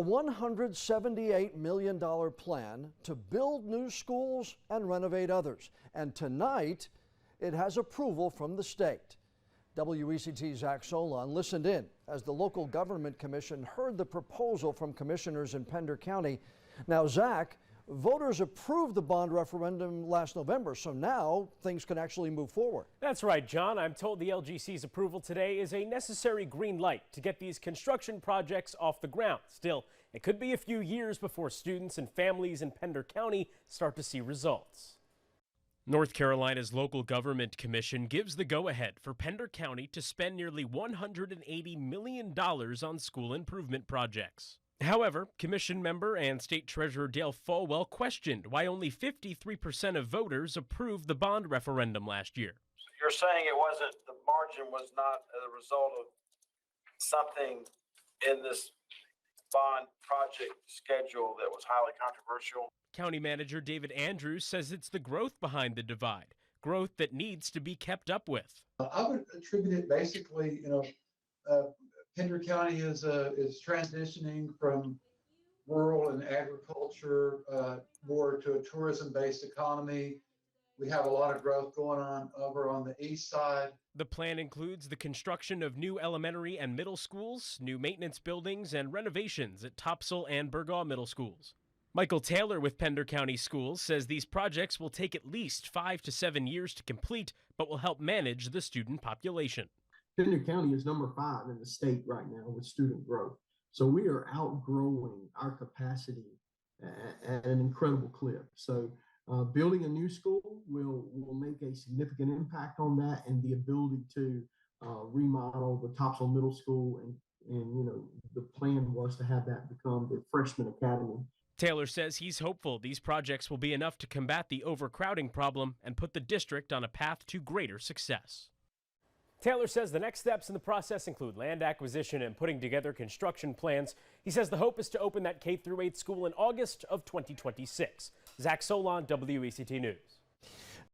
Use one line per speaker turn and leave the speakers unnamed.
A $178 million plan to build new schools and renovate others. And tonight, it has approval from the state. WECT's Zach Solon listened in as the local government commission heard the proposal from commissioners in Pender County. Now, Zach, voters approved the bond referendum last November, so now things can actually move forward.
That's right, John. I'm told the LGC's approval today is a necessary green light to get these construction projects off the ground. Still, it could be a few years before students and families in Pender County start to see results. North Carolina's local government commission gives the go-ahead for Pender County to spend nearly $180 million on school improvement projects. However, commission member and state treasurer Dale Falwell questioned why only 53% of voters approved the bond referendum last year.
You're saying it wasn't, the margin was not a result of something in this bond project schedule that was highly controversial?
County Manager David Andrews says it's the growth behind the divide, growth that needs to be kept up with.
I would attribute it basically, Pender County is transitioning from rural and agriculture more to a tourism-based economy. We have a lot of growth going on over on the east side.
The plan includes the construction of new elementary and middle schools, new maintenance buildings, and renovations at Topsail and Burgaw middle schools. Michael Taylor with Pender County Schools says these projects will take at least 5 to 7 years to complete, but will help manage the student population.
Pender County is number 5 in the state right now with student growth. So we are outgrowing our capacity at an incredible clip. So building a new school will make a significant impact on that, and the ability to remodel the Topsail Middle School. And the plan was to have that become the freshman academy.
Taylor says he's hopeful these projects will be enough to combat the overcrowding problem and put the district on a path to greater success. Taylor says the next steps in the process include land acquisition and putting together construction plans. He says the hope is to open that K-8 school in August of 2026. Zach Solon, WECT News.